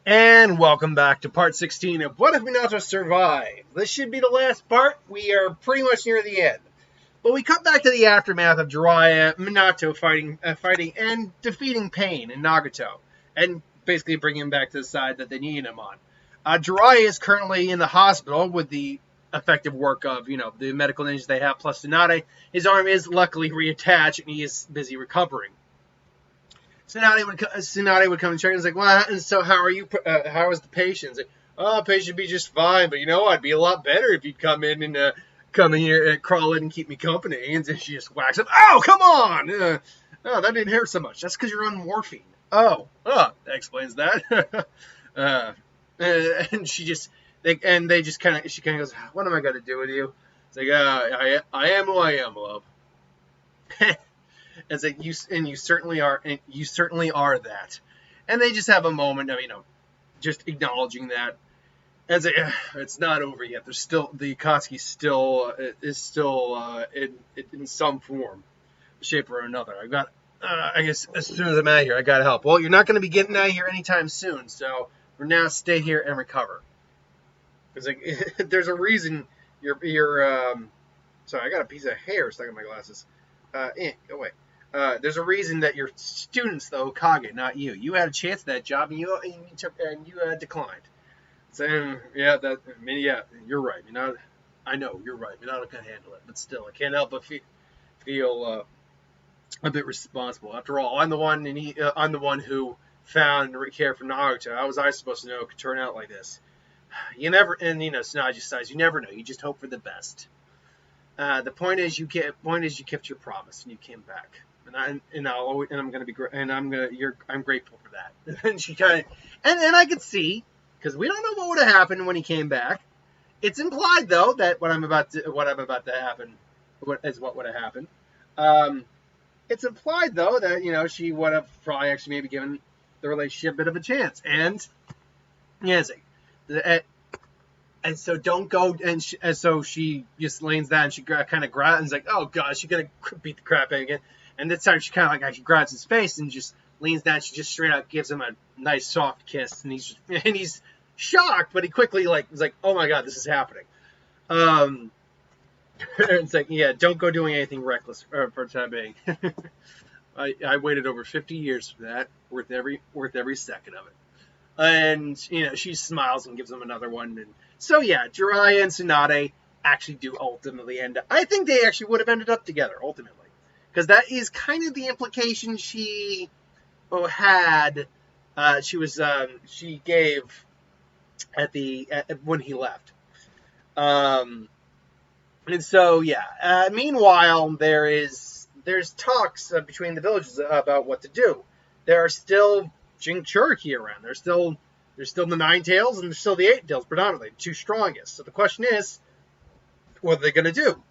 And welcome back to part 16 of What If Minato Survived? This should be the last part. We are pretty much near the end. But we cut back to the aftermath of Jiraiya and Minato fighting and defeating Pain and Nagato. And basically bringing him back to the side that they needed him on. Jiraiya is currently in the hospital with the effective work of, the medical ninjas they have plus Tsunade. His arm is luckily reattached and he is busy recovering. Tsunade would come and check and was like, well, and so how are you? How is the patient? Like, oh, patient would be just fine, but I'd be a lot better if you'd come in here, crawl in and keep me company. And then she just whacks him. Oh, come on! Oh, that didn't hurt so much. That's because you're on morphine. Oh, that explains that. And she kind of goes, what am I gonna do with you? It's like, I am who I am, love. It's like you certainly are, and you certainly are that. And they just have a moment of, just acknowledging that. And it's not over yet. There's still, the Akatsuki is still in some form, shape or another. I've got, I guess as soon as I'm out of here, I gotta help. Well, you're not going to be getting out of here anytime soon, so for now, stay here and recover. It's like, there's a reason sorry, I got a piece of hair stuck in my glasses. Go away. There's a reason that your students, though, Kage, not you. You had a chance at that job, and you declined. So, yeah, you're right. I know you're right. Minato can handle it, but still, I can't help but feel a bit responsible. After all, I'm the one who found and cared for Naruto. How was I supposed to know it could turn out like this? Tsunade says, you never know. You just hope for the best. The point is, you kept your promise and you came back. I'm grateful for that. And she kind of, and I could see, because we don't know what would have happened when he came back. It's implied though that what would have happened. It's implied though that she would have probably actually maybe given the relationship a bit of a chance. And and so don't go, and so she just leans down and she kind of grabs, and is like, oh god, she's gonna beat the crap out again. And this time she kind of like actually grabs his face and just leans down. She just straight out gives him a nice soft kiss, and he's shocked, but he quickly is like, oh my god, this is happening. It's like, yeah, don't go doing anything reckless for the time being. I waited over 50 years for that, worth every second of it. And she smiles and gives him another one. And so yeah, Jiraiya and Tsunade actually do ultimately end up. I think they actually would have ended up together ultimately, because that is kind of the implication she had. She gave when he left. And so yeah. Meanwhile, there's talks between the villages about what to do. There are still Jinchuriki around. There's still the Nine Tails and there's still the Eight Tails, predominantly, the two strongest. So the question is, what are they going to do?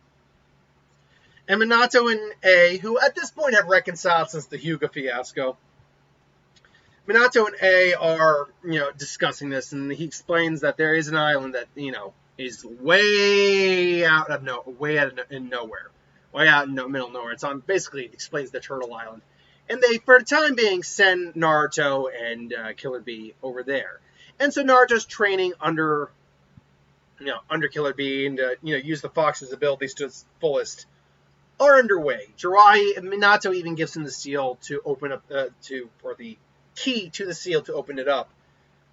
And Minato and A, who at this point have reconciled since the Hyuga fiasco, Minato and A are, discussing this, and he explains that there is an island that, is way out in nowhere, way out in the middle of nowhere. It's on, basically, it explains the Turtle Island. And they, for the time being, send Naruto and Killer Bee over there. And so Naruto's training under Killer Bee and use the Fox's abilities to its fullest are underway. Minato even gives him the seal to open up or the key to the seal to open it up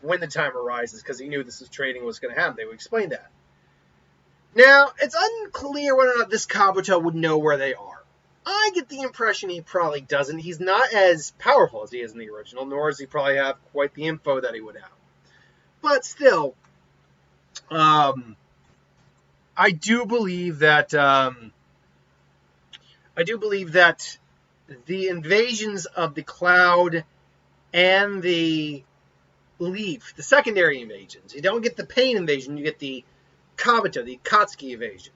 when the time arises, because he knew this training was going to happen. They would explain that. Now, it's unclear whether or not this Kabuto would know where they are. I get the impression he probably doesn't. He's not as powerful as he is in the original, nor does he probably have quite the info that he would have. But still, I do believe that the invasions of the Cloud and the Leaf, the secondary invasions, you don't get the Pain invasion, you get the Kabuto, the Akatsuki invasion.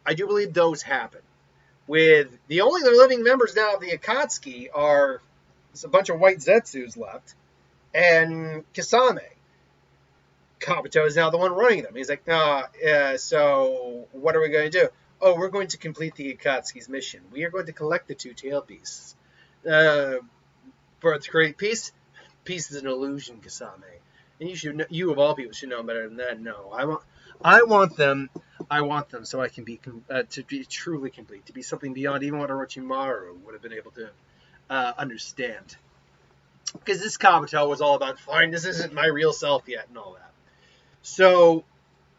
I do believe those happen. With the only living members now of the Akatsuki are a bunch of white Zetsus left, and Kisame. Kabuto is now the one running them. He's like, so what are we going to do? Oh, we're going to complete the Akatsuki's mission. We are going to collect the two tail beasts. For its great peace is an illusion, Kisame. And you of all people should know better than that. No, I want them so I can be to be truly complete, to be something beyond even what Orochimaru would have been able to understand. Because this Kabuto was all about, fine, this isn't my real self yet, and all that. So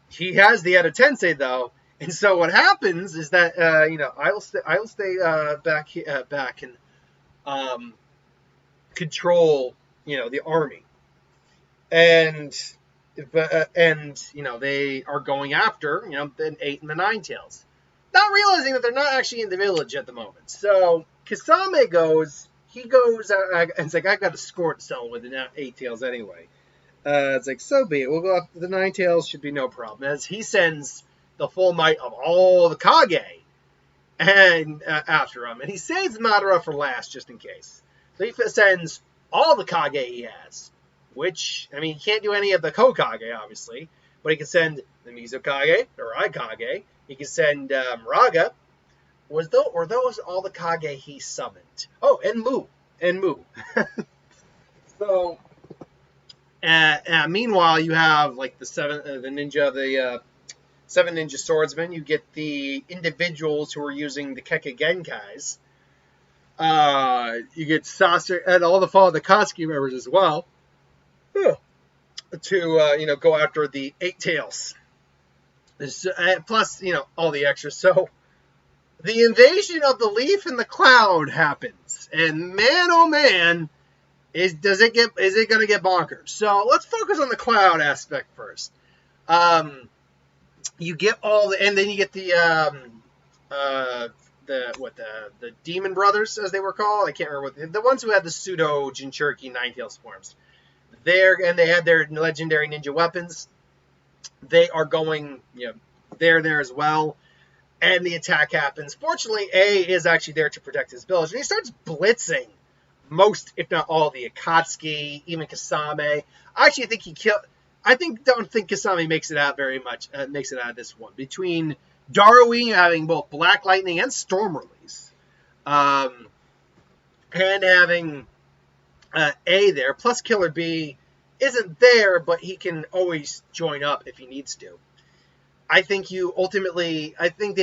he has the Edo Tensei though, and so what happens is that I will stay back and control the army, and they are going after the 8 and the 9 tails, not realizing that they're not actually in the village at the moment. So Kasame goes and it's like, I got a score to settle with the 8 tails anyway. It's like, so be it. We'll go up to the 9 tails, should be no problem. As he sends the full might of all the Kage and after him, and he saves Madara for last just in case. So he sends all the Kage he has, which, I mean, he can't do any of the Kokage, obviously, but he can send the Mizukage, or Aikage. He can send Raga. Were those all the Kage he summoned? Oh, and Mu. So, meanwhile, you have like the 7 ninja swordsmen. You get the individuals who are using the Kekkei Genkais. You get Sasuke and all the Akatsuki members as well. To go after the 8 tails. Plus, all the extras. So the invasion of the leaf and the cloud happens, and man, oh man, is it going to get bonkers? So let's focus on the cloud aspect first. You get and then you get the Demon Brothers, as they were called. I can't remember the ones who had the pseudo Jinchuriki 9-tails forms. They had their legendary ninja weapons. They are going, they're there as well. And the attack happens. Fortunately, A is actually there to protect his village. And he starts blitzing most, if not all, the Akatsuki, even Kasame. I actually think don't think Kasame makes it out very much, makes it out of this one. Between Darui having both Black Lightning and Storm Release, and having A there, plus Killer B isn't there, but he can always join up if he needs to. I think they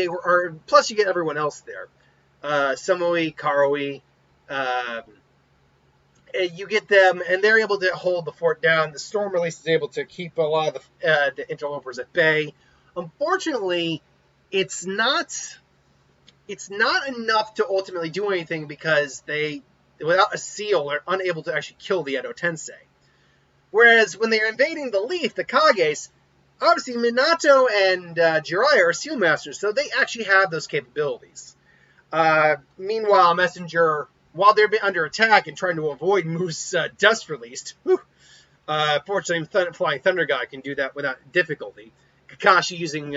are, plus you get everyone else there. Samui, Karui, you get them, and they're able to hold the fort down. The Storm Release is able to keep a lot of the interlopers at bay. Unfortunately, it's not enough to ultimately do anything, because without a seal, they're unable to actually kill the Edo Tensei. Whereas when they're invading the Leaf, the Kages, obviously Minato and Jiraiya are seal masters, so they actually have those capabilities. Meanwhile, Messenger, while they're under attack and trying to avoid Moo's dust released, fortunately, Flying Thunder Guy can do that without difficulty. Kakashi using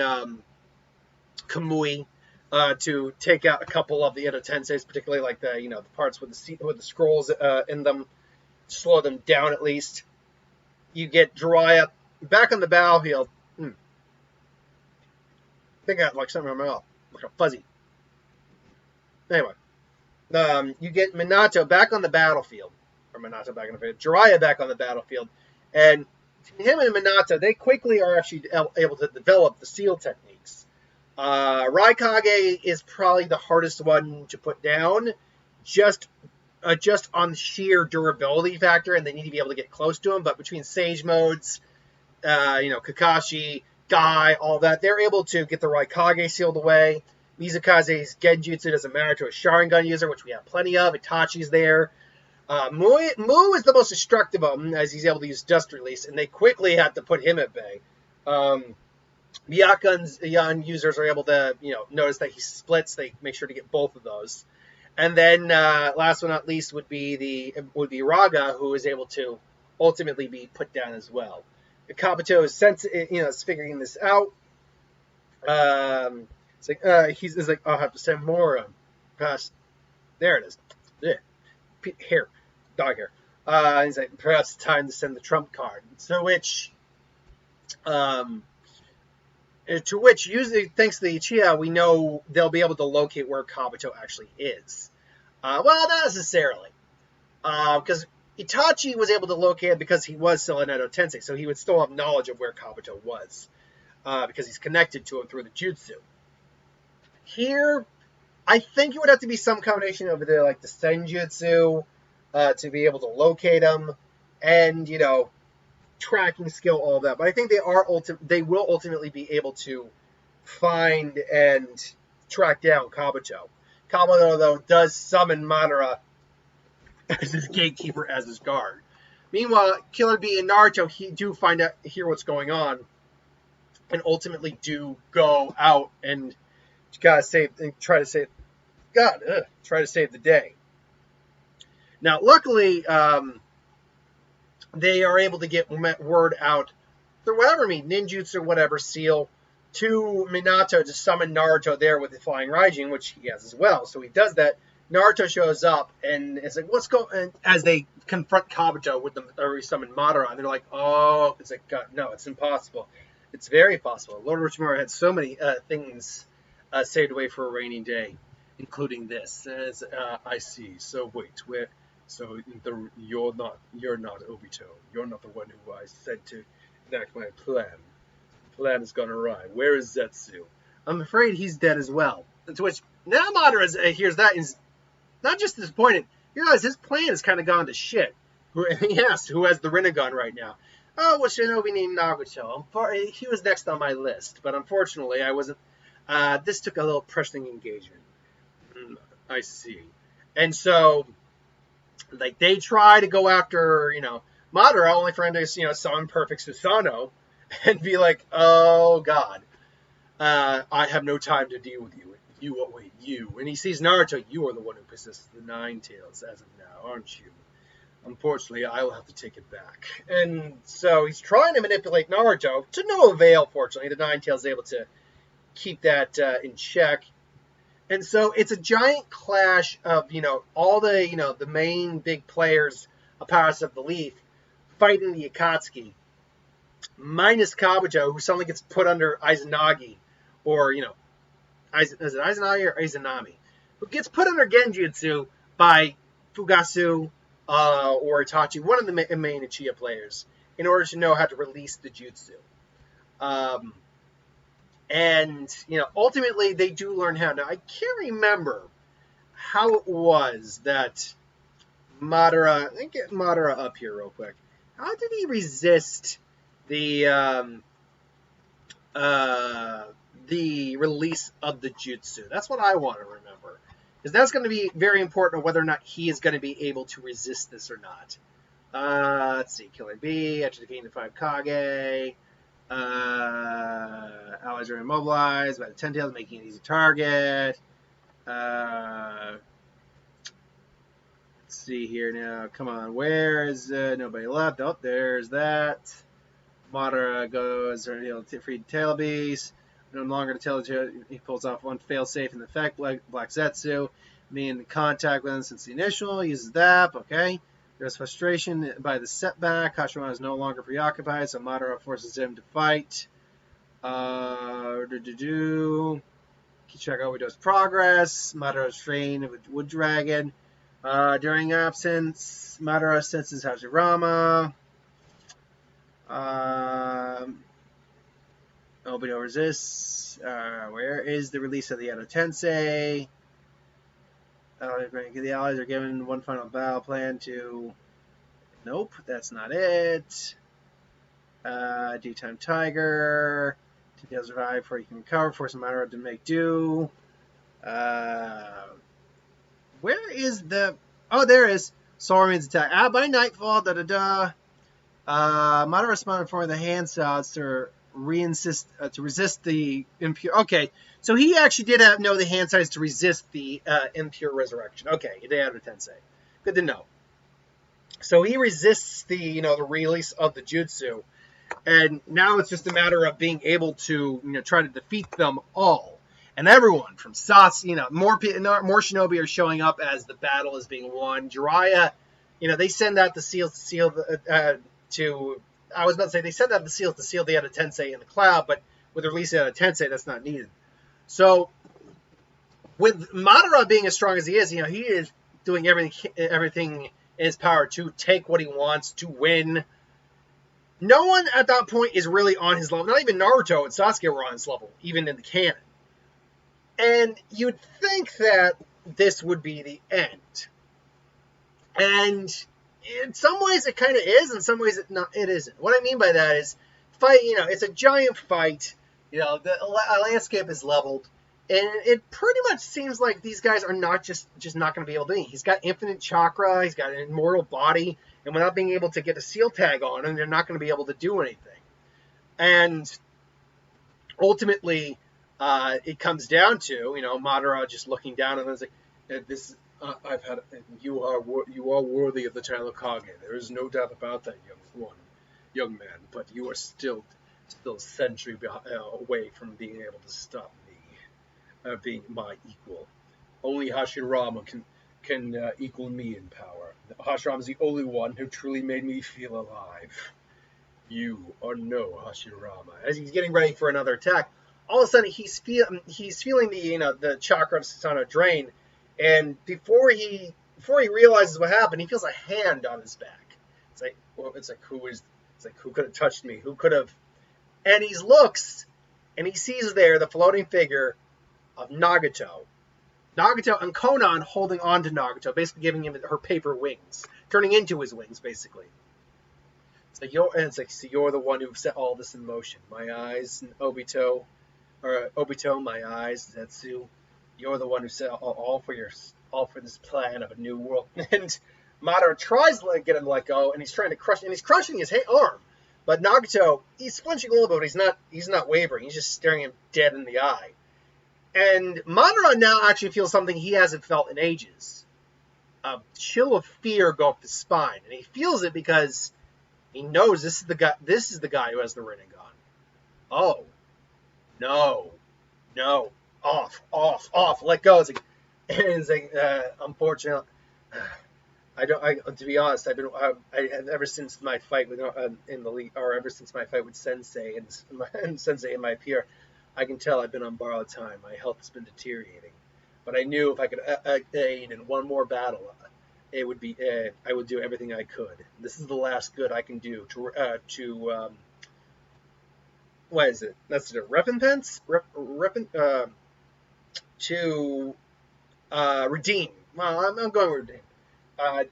Kamui to take out a couple of the Edo Tenseis, particularly like the parts with the scrolls in them, slow them down at least. You get Jiraiya back on the battlefield. I think I got like something in my mouth, like a fuzzy. Anyway, you get Minato back on the battlefield, Jiraiya back on the battlefield, and him and Minato, they quickly are actually able to develop the seal techniques. Raikage is probably the hardest one to put down, just on sheer durability factor, and they need to be able to get close to him. But between Sage modes, Kakashi, Guy, all that, they're able to get the Raikage sealed away. Mizukaze's Genjutsu doesn't matter to a Sharingan user, which we have plenty of. Itachi's there. Mu is the most destructive of them, as he's able to use Dust Release, and they quickly have to put him at bay. Byakugan's young users are able to, notice that he splits. They make sure to get both of those. And then, last but not least, would be Raga, who is able to ultimately be put down as well. Kabuto is figuring this out. He's like, I'll have to send more. Perhaps there it is. Yeah. Hair, dog hair. He's like, perhaps time to send the trump card. To which, usually, thanks to the Uchiha, we know they'll be able to locate where Kabuto actually is. Well, not necessarily. Because Itachi was able to locate him because he was still an Edo Tensei, so he would still have knowledge of where Kabuto was, because he's connected to him through the jutsu. Here, I think it would have to be some combination of the like the senjutsu to be able to locate him, and tracking skill, all that. But I think they will ultimately be able to find and track down Kabuto. Kabuto, though, does summon Madara as his gatekeeper, as his guard. Meanwhile, Killer Bee and Naruto do hear what's going on, and ultimately do go out and try to save the day. Now, luckily, they are able to get word out through whatever ninjutsu or whatever seal to Minato to summon Naruto there with the Flying Raijin, which he has as well. So he does that. Naruto shows up, and it's like, what's going on? As they confront Kabuto with them, or summon Madara, and they're like, oh, it's like, God, no, it's impossible. It's very possible. Lord Orochimaru had so many things saved away for a rainy day, including this. As I see. So wait, where? So you're not Obito. You're not the one who I sent to enact my plan. The plan has gone awry. Where is Zetsu? I'm afraid he's dead as well. To which now Madara hears that and is not just disappointed. He realizes his plan has kind of gone to shit. He asks who has the Rinnegan right now. Oh, well, shinobi named Nagato. He was next on my list, but unfortunately I wasn't. This took a little pressing engagement. I see. And so, like, they try to go after, Madara, only for him to, summon Perfect Susanoo and be like, oh, God, I have no time to deal with you. You. And he sees Naruto, you are the one who possesses the Nine Tails as of now, aren't you? Unfortunately, I will have to take it back. And so he's trying to manipulate Naruto, to no avail, fortunately. The Nine Tails is able to keep that in check. And so it's a giant clash of, all the, the main big players of Pirates of the Leaf fighting the Akatsuki, minus Kabuto, who suddenly gets put under Izanagi, or, is it Izanagi or Izanami? Who gets put under Genjutsu by Fugasu or Itachi, one of the main Uchiha players, in order to know how to release the jutsu. And, ultimately they do learn how. Now, I can't remember how it was that Madara, let me get Madara up here real quick. How did he resist the release of the jutsu? That's what I want to remember. Because that's going to be very important of whether or not he is going to be able to resist this or not. Let's see. Killer Bee, after defeating the 5 Kage. Allies are immobilized by the 10 Tails, making an easy target. Let's see here now. Come on. Where is nobody left? Oh, there's that. Madara goes free Tail Beast. No longer to tell he pulls off one fail-safe in effect, Black Zetsu. Being in contact with him since the initial. Uses that. Okay. There's frustration by the setback. Hashirama is no longer preoccupied, so Madara forces him to fight. Keep track of Obito's progress. Madara's trained with Wood Dragon. During absence, Madara senses Hashirama. Obito resists. Where is the release of the Edo Tensei? The allies are given one final battle plan to... Nope, that's not it. D-Time Tiger. Tails survive before he can recover. Force Madara to make do. Where is the... Oh, there is. Soul Rain's attack. By nightfall, Madara responded for the hand sounds to resist the impure... Okay, so he actually did know the hand size to resist the impure resurrection. Okay, they had a Tensei. Good to know. So he resists the the release of the jutsu, and now it's just a matter of being able to try to defeat them all. And everyone from Sasuke, more shinobi are showing up as the battle is being won. Jiraiya, they send out the seals to seal to. I was about to say they send out the seals to seal the Edo Tensei in the cloud, but with the release of Edo Tensei, that's not needed. So, with Madara being as strong as he is, he is doing everything in his power to take what he wants, to win. No one at that point is really on his level. Not even Naruto and Sasuke were on his level, even in the canon. And you'd think that this would be the end. And in some ways it kind of is, in some ways it isn't. What I mean by that is, it's a giant fight. The landscape is leveled. And it pretty much seems like these guys are not just not going to be able to do it. He's got infinite chakra. He's got an immortal body. And without being able to get a seal tag on him, they're not going to be able to do anything. And ultimately, it comes down to, Madara just looking down and like, you are worthy of the title of Kage. There is no doubt about that, young man. But you are still a century away from being able to stop me. Being my equal. Only Hashirama can equal me in power. Hashirama is the only one who truly made me feel alive. You are no Hashirama. As he's getting ready for another attack, all of a sudden he's feeling the chakra of Susanoo drain, and before he realizes what happened, he feels a hand on his back. It's like who could have touched me? Who could have? And he looks and he sees there the floating figure of Nagato and Konan holding on to Nagato, basically giving him her paper wings, turning into his wings, basically. So you're the one who set all this in motion. My eyes, Obito, my eyes, Zetsu. You're the one who set all for this plan of a new world. And Madara tries to get him to let go, and he's trying to crush, and he's crushing his arm. But Nagato, he's flinching a little bit, but he's not wavering. He's just staring him dead in the eye. And Madara now actually feels something he hasn't felt in ages. A chill of fear go up his spine. And he feels it because he knows this is the guy who has the Rinnegan. Oh. No. Off. Let go. Unfortunately, to be honest, ever since my fight with ever since my fight with Sensei and Sensei and my peer, I can tell I've been on borrowed time. My health has been deteriorating. But I knew if I could aid in one more battle, I would do everything I could. This is the last good I can do to what is it? That's it. Recompense? To redeem. Well, I'm going to redeem.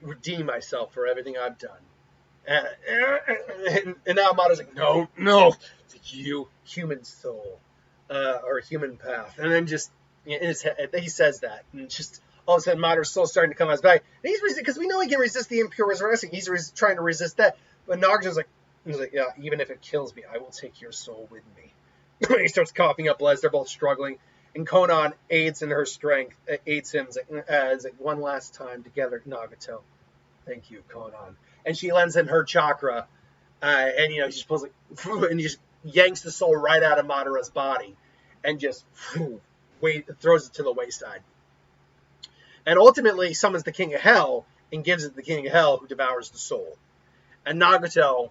Redeem myself for everything I've done. And now Madara's like, no. It's like, you, human soul. Or human path, and then just in his head, he says that, and just all of a sudden, Madara's soul starting to come out his back. And he's because we know he can resist the impure resurrection. He's trying to resist that, but Nagato's like, yeah, even if it kills me, I will take your soul with me. He starts coughing up blood. They're both struggling, and Konan aids in her strength, aids him. It's like one last time together, Nagato. Thank you, Konan. And she lends him her chakra, and she just pulls and he just yanks the soul right out of Madara's body and just throws it to the wayside. And ultimately summons the King of Hell and gives it to the King of Hell, who devours the soul. And Nagato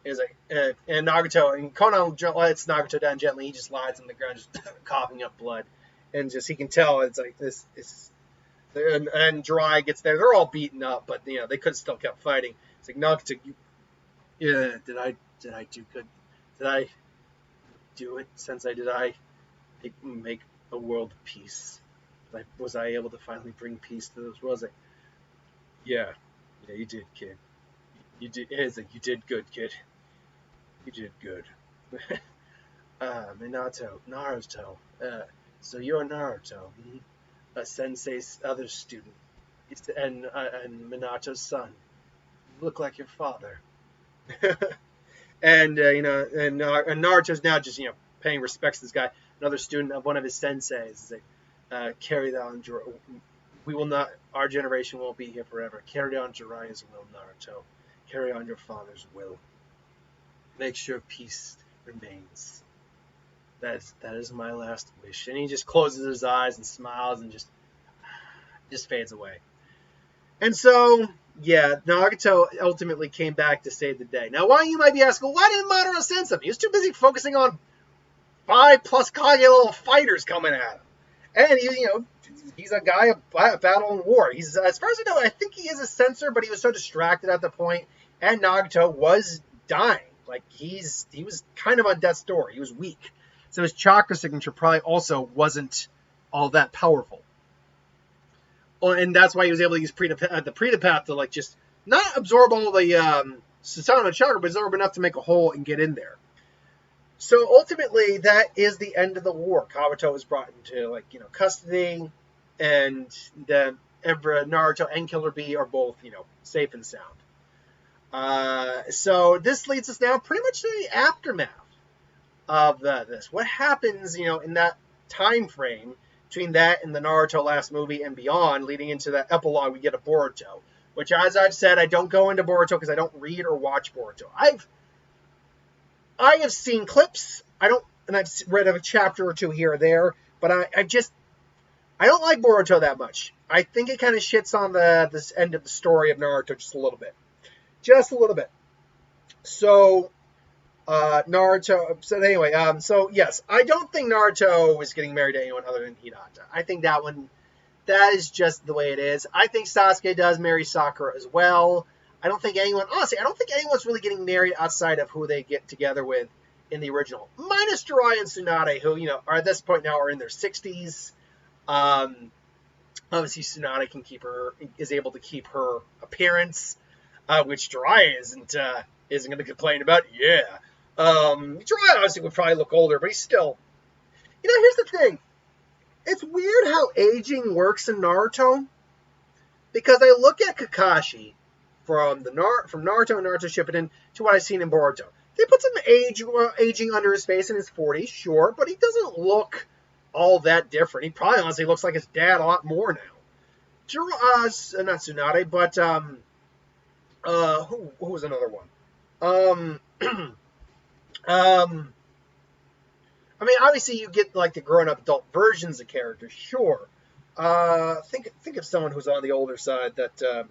and Konan lets Nagato down gently. He just lies on the ground, just coughing up blood. And just he can tell it's like this. And Jiraiya gets there. They're all beaten up, but they could have still kept fighting. It's like, Nagato, did I do good? Did I do it, Sensei? Did I make a world of peace? Was I able to finally bring peace to those worlds? Yeah, you did, kid. You did. It's like, you did good, kid. You did good. Minato, Naruto. So you're Naruto, Sensei's other student, and Minato's son. You look like your father. And and Naruto's now just paying respects to this guy, another student of one of his senseis. Is like, carry on, we will not. Our generation won't be here forever. Carry on Jiraiya's will, Naruto. Carry on your father's will. Make sure peace remains. That is my last wish. And he just closes his eyes and smiles and just fades away. And so, yeah, Nagato ultimately came back to save the day. Now, why you might be asking, why didn't Madara send something? He was too busy focusing on 5+ Kage little fighters coming at him. And he's a guy of battle and war. He's, as far as I know, I think he is a censor, but he was so distracted at the point, and Nagato was dying. Like he was kind of on death's door. He was weak, so his chakra signature probably also wasn't all that powerful. And that's why he was able to use the Preta path to like just not absorb all the Susanoo chakra, but absorb enough to make a hole and get in there. So ultimately, that is the end of the war. Kabuto was brought into custody, and then Naruto and Killer Bee are both safe and sound. So this leads us now pretty much to the aftermath of this. What happens in that time frame between that and the Naruto last movie and beyond, leading into that epilogue we get of Boruto. Which, as I've said, I don't go into Boruto because I don't read or watch Boruto. I have seen clips. I've read a chapter or two here or there, but I don't like Boruto that much. I think it kind of shits on this end of the story of Naruto just a little bit. Just a little bit. So, Naruto. So anyway, so yes, I don't think Naruto is getting married to anyone other than Hinata. I think that is just the way it is. I think Sasuke does marry Sakura as well. I don't think anyone's really getting married outside of who they get together with in the original. Minus Jiraiya and Tsunade, who, are at this point now are in their 60s. Obviously Tsunade is able to keep her appearance, which Jiraiya isn't going to complain about. Yeah. Jiraiya obviously would probably look older, but he's still... here's the thing. It's weird how aging works in Naruto, because I look at Kakashi from Naruto and Naruto Shippuden to what I've seen in Boruto. They put some aging under his face in his 40s, sure, but he doesn't look all that different. He probably honestly looks like his dad a lot more now. Not Tsunade, but who was another one? I mean, obviously you get like the grown-up adult versions of characters, sure. Think of someone who's on the older side that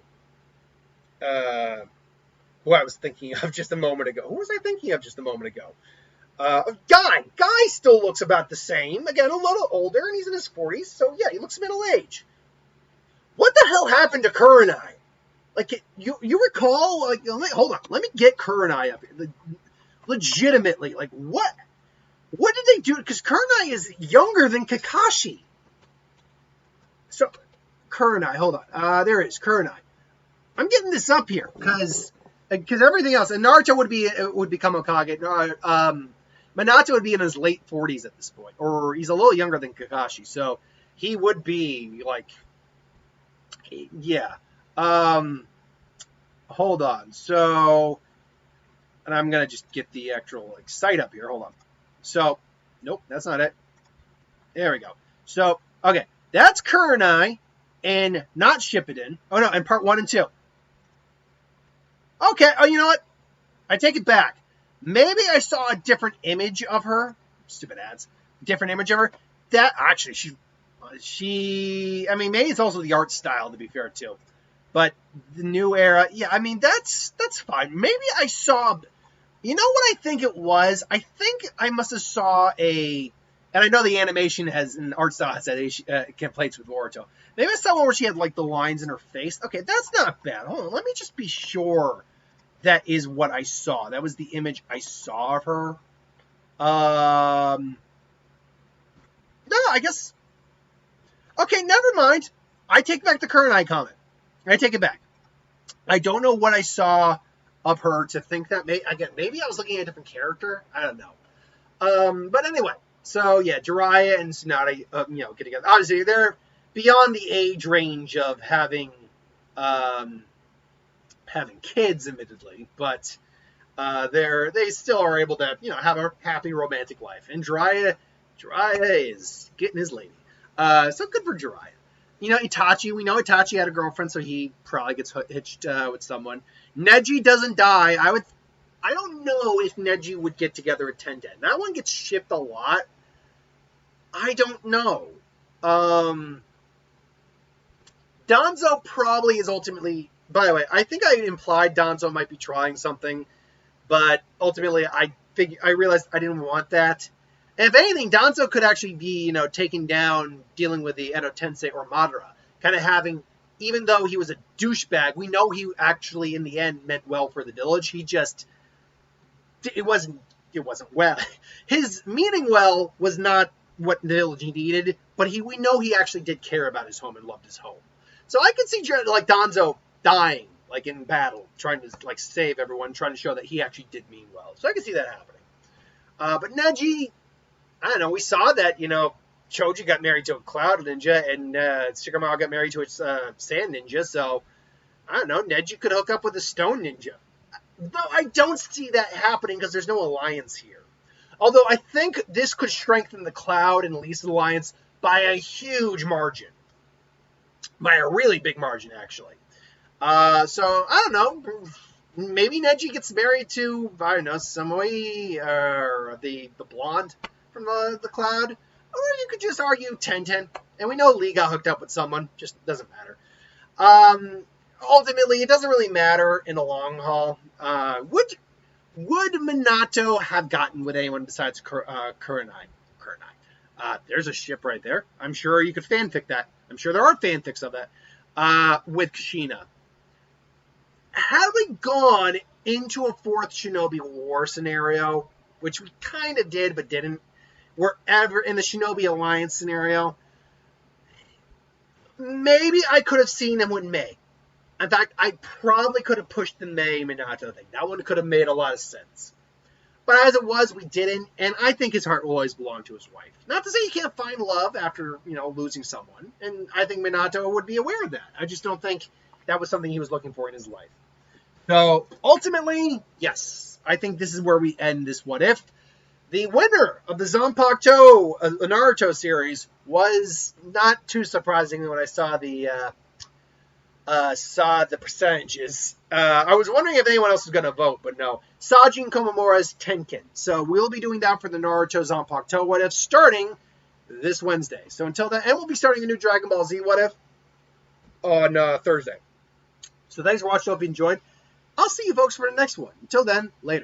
who I was thinking of just a moment ago. Who was I thinking of just a moment ago? Guy. Guy still looks about the same. Again, a little older, and he's in his 40s, so yeah, he looks middle-aged. What the hell happened to Kurenai? Like, you recall, like, hold on, let me get Kurenai up here. Legitimately, like, what did they do? Because Kurenai is younger than Kakashi. So, Kurenai, hold on. There it is, Kurenai. I'm getting this up here, because everything else, and Naruto would become Kage. Minato would be in his late 40s at this point, or he's a little younger than Kakashi, so he would be, like, yeah. Hold on. So, and I'm going to just get the actual like site up here. Hold on. So, nope, that's not it. There we go. So, okay. That's Kurenai and not Shippuden. Oh, no, in part 1 and 2. Okay. Oh, you know what? I take it back. Maybe I saw a different image of her. Stupid ads. Different image of her. That, actually, I mean, maybe it's also the art style, to be fair, too. But the new era, yeah, I mean, that's fine. Maybe I saw, you know what I think it was? I think I must have saw and I know the animation and art style has that complaints with Boruto. Maybe I saw one where she had, like, the lines in her face. Okay, that's not bad. Hold on, let me just be sure that is what I saw. That was the image I saw of her. No, I guess... Okay, never mind. I take back the Kurenai comment. I take it back. I don't know what I saw of her to think that. Maybe I was looking at a different character. I don't know. But anyway, so yeah, Jiraiya and Tsunade, get together. Obviously, they're beyond the age range of having kids, admittedly, but they still are able to have a happy romantic life. And Jiraiya is getting his lady. So good for Jiraiya. Itachi, we know Itachi had a girlfriend, so he probably gets hitched with someone. Neji doesn't die. I don't know if Neji would get together with Tenden. That one gets shipped a lot. I don't know. Danzo probably is ultimately... By the way, I think I implied Danzo might be trying something, but ultimately I realized I didn't want that. If anything, Danzo could actually be, taken down dealing with the Edo Tensei or Madara. Kind of having, even though he was a douchebag, we know he actually, in the end, meant well for the village. He just, it wasn't well. His meaning well was not what the village needed, but we know he actually did care about his home and loved his home. So I could see, like, Danzo dying, like, in battle, trying to, like, save everyone, trying to show that he actually did mean well. So I could see that happening. But Neji, I don't know, we saw that, Choji got married to a cloud ninja, and Shikamaru got married to a sand ninja, so, I don't know, Neji could hook up with a stone ninja. Though I don't see that happening because there's no alliance here. Although I think this could strengthen the Cloud and Lisa's alliance by a huge margin. By a really big margin, actually. So, I don't know, maybe Neji gets married to, I don't know, Samui, or the blonde from the Cloud. Or you could just argue Tenten. And we know Lee got hooked up with someone. Just doesn't matter. Ultimately, it doesn't really matter in the long haul. Would Minato have gotten with anyone besides Kurenai? There's a ship right there. I'm sure you could fanfic that. I'm sure there are fanfics of that. With Kushina. Had we gone into a fourth Shinobi War scenario, which we kind of did but didn't, wherever in the Shinobi Alliance scenario, maybe I could have seen them with Mei. In fact, I probably could have pushed the Mei Minato thing. That one could have made a lot of sense. But as it was, we didn't, and I think his heart will always belong to his wife. Not to say he can't find love after, losing someone, and I think Minato would be aware of that. I just don't think that was something he was looking for in his life. So, ultimately, yes, I think this is where we end this What If. The winner of the Zanpakuto Naruto series was not too surprising when I saw the percentages. I was wondering if anyone else was going to vote, but no. Sajin Komamura's Tenkin. So we'll be doing that for the Naruto Zanpakuto What If starting this Wednesday. So until then, and we'll be starting a new Dragon Ball Z What If on Thursday. So thanks for watching. Hope you enjoyed. I'll see you folks for the next one. Until then, later.